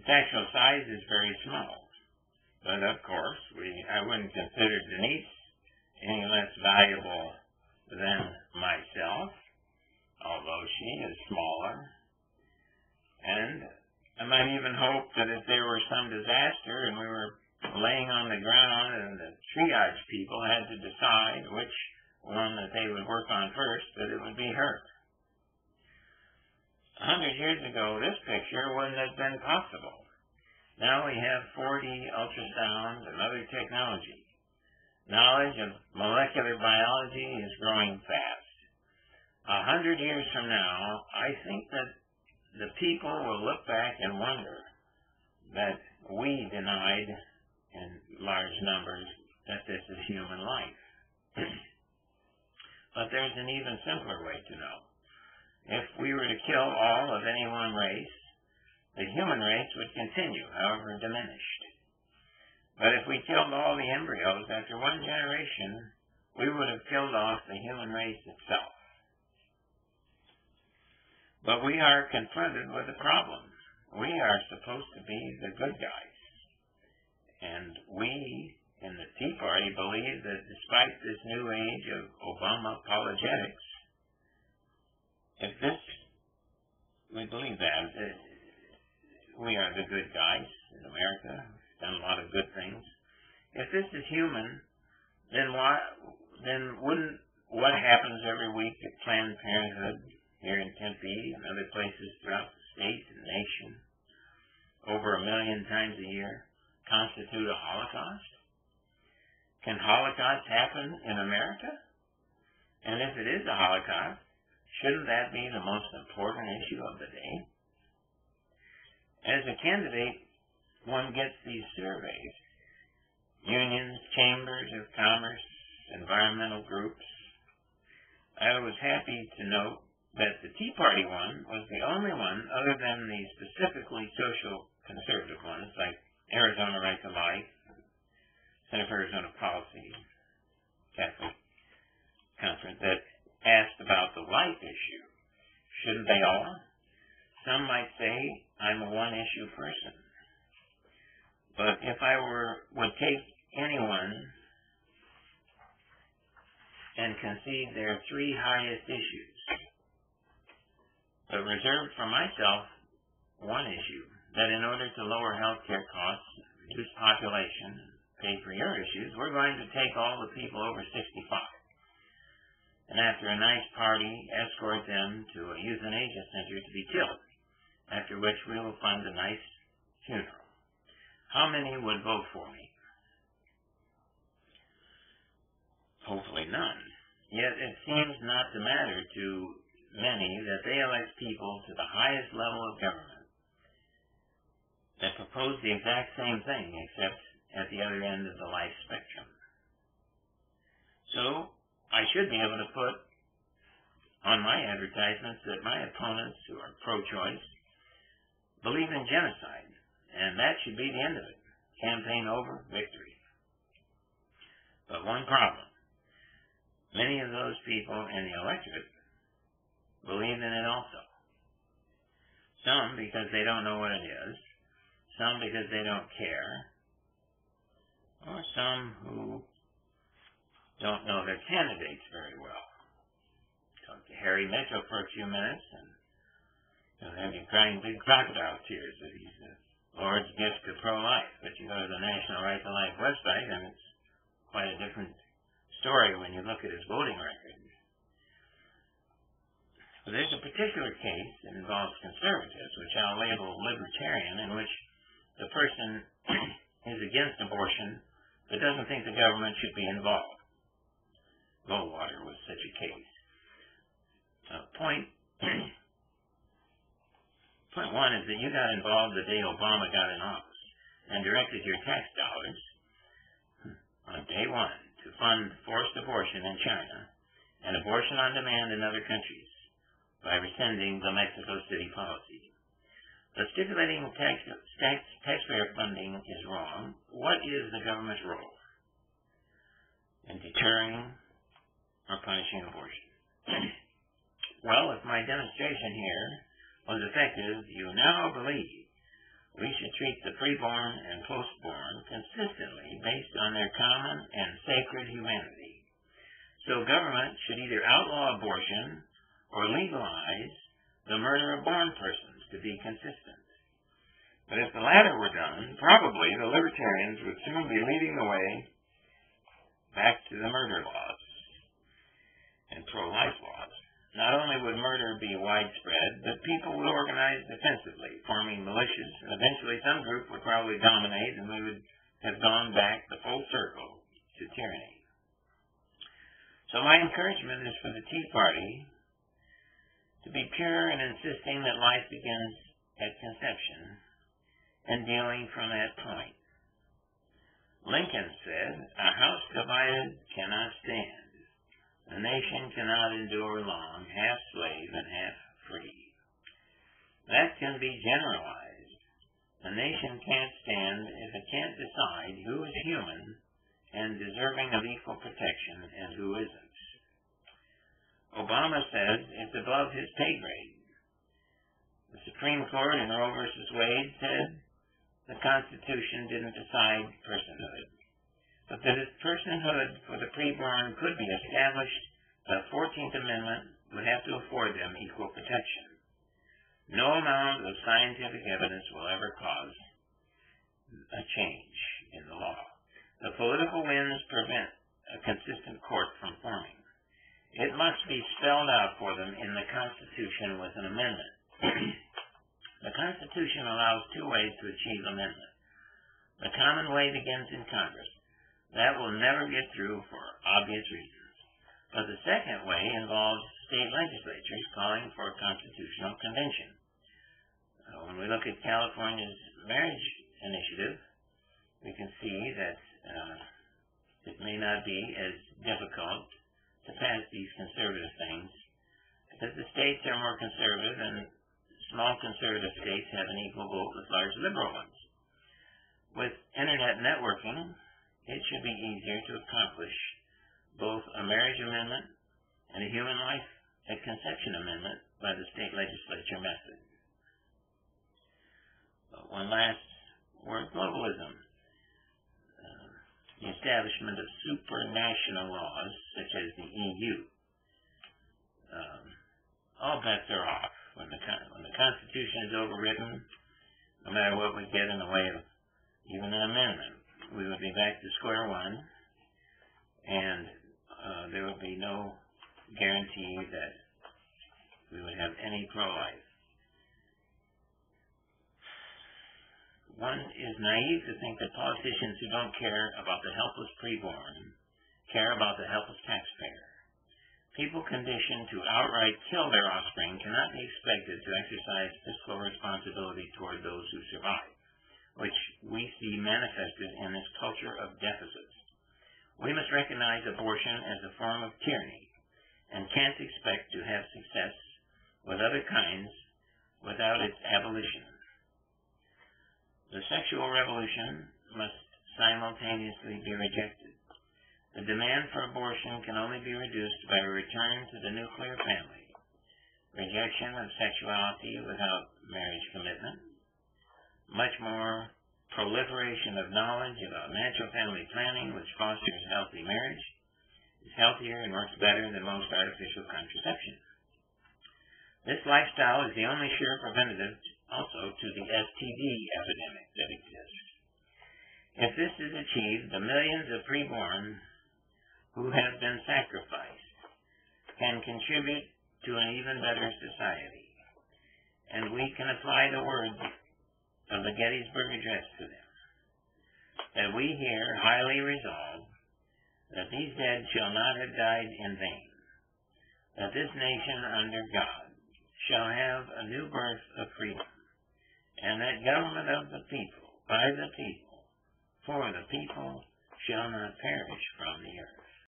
actual size is very small. But of course, I wouldn't consider Denise any less valuable than myself, although she is smaller. And I might even hope that if there were some disaster and we were laying on the ground and the triage people had to decide which one that they would work on first, that it would be her. 100 years ago, this picture wouldn't have been possible. Now we have 4D ultrasound and other technology. Knowledge of molecular biology is growing fast. 100 years from now, I think that the people will look back and wonder that we denied in large numbers that this is human life. But there's an even simpler way to know. If we were to kill all of any one race, the human race would continue, however diminished. But if we killed all the embryos after one generation, we would have killed off the human race itself. But we are confronted with a problem. We are supposed to be the good guys. And we, in the Tea Party, believe that despite this new age of Obama apologetics, we believe that we are the good guys in America, done a lot of good things. If this is human, then wouldn't what happens every week at Planned Parenthood here in Tempe and other places throughout the state and nation, over 1 million times a year, constitute a Holocaust? Can Holocaust happen in America? And if it is a Holocaust, shouldn't that be the most important issue of the day? As a candidate, one gets these surveys. Unions, chambers of commerce, environmental groups. I was happy to note that the Tea Party one was the only one, other than the specifically social conservative ones, like Arizona Right to Life, Center for Arizona Policy, Catholic Conference, that asked about the life issue. Shouldn't they all? Some might say I'm a one-issue person. But if I would take anyone and concede their 3 highest issues, but reserved for myself one issue, that in order to lower healthcare costs, reduce population, pay for your issues, we're going to take all the people over 65. And after a nice party, escort them to a euthanasia center to be killed, after which we will fund a nice funeral. How many would vote for me? Hopefully none. Yet it seems not to matter to many that they elect people to the highest level of government that propose the exact same thing, except at the other end of the life spectrum. So, I should be able to put on my advertisements that my opponents, who are pro-choice, believe in genocide, and that should be the end of it. Campaign over, victory. But one problem. Many of those people in the electorate believe in it also. Some because they don't know what it is, some because they don't care, or some who don't know their candidates very well. Talk to Harry Mitchell for a few minutes, and he'll have you crying big crocodile tears that he's the Lord's gift to pro-life. But you go to the National Right to Life website, and it's quite a different story when you look at his voting record. But there's a particular case that involves conservatives, which I'll label libertarian, in which the person is against abortion but doesn't think the government should be involved. Goldwater was such a case. Point one is that you got involved the day Obama got in office and directed your tax dollars on day one to fund forced abortion in China and abortion on demand in other countries by rescinding the Mexico City policy. But stipulating taxpayer funding is wrong. What is the government's role in deterring or punishing abortion? Well, if my demonstration here was effective, you now believe we should treat the preborn and postborn consistently based on their common and sacred humanity. So government should either outlaw abortion or legalize the murder of born persons to be consistent. But if the latter were done, probably the libertarians would soon be leading the way back to the murder laws and pro-life laws. Not only would murder be widespread, but people would organize defensively, forming militias, and eventually some group would probably dominate, and we would have gone back the full circle to tyranny. So my encouragement is for the Tea Party to be pure in insisting that life begins at conception and dealing from that point. Lincoln said, "A house divided cannot stand. A nation cannot endure long, half slave and half free." That can be generalized. A nation can't stand if it can't decide who is human and deserving of equal protection and who isn't. Obama says it's above his pay grade. The Supreme Court in Roe v. Wade said the Constitution didn't decide personhood, but that if personhood for the preborn could be established, the 14th Amendment would have to afford them equal protection. No amount of scientific evidence will ever cause a change in the law. The political winds prevent a consistent court from forming. It must be spelled out for them in the Constitution with an amendment. The Constitution allows two ways to achieve amendment. The common way begins in Congress. That will never get through for obvious reasons. But the second way involves state legislatures calling for a constitutional convention. When we look at California's marriage initiative, we can see that it may not be as difficult to pass these conservative things because the states are more conservative and small conservative states have an equal vote with large liberal ones. With internet networking, it should be easier to accomplish both a marriage amendment and a human life at conception amendment by the state legislature method. One last word, globalism. The establishment of supranational laws, such as the EU. All bets are off. When the Constitution is overwritten, no matter what we get in the way of even an amendment, we would be back to square one, and there would be no guarantee that we would have any pro-life. One is naive to think that politicians who don't care about the helpless preborn care about the helpless taxpayer. People conditioned to outright kill their offspring cannot be expected to exercise fiscal responsibility toward those who survive, which we see manifested in this culture of deficits. We must recognize abortion as a form of tyranny and can't expect to have success with other kinds without its abolition. The sexual revolution must simultaneously be rejected. The demand for abortion can only be reduced by a return to the nuclear family, rejection of sexuality without marriage commitment, much more proliferation of knowledge about natural family planning, which fosters healthy marriage, is healthier and works better than most artificial contraception. This lifestyle is the only sure preventative also to the STD epidemic that exists. If this is achieved, the millions of preborn who have been sacrificed can contribute to an even better society, and we can apply the words of the Gettysburg Address to them, that we here highly resolve that these dead shall not have died in vain, that this nation under God shall have a new birth of freedom, and that government of the people, by the people, for the people, shall not perish from the earth.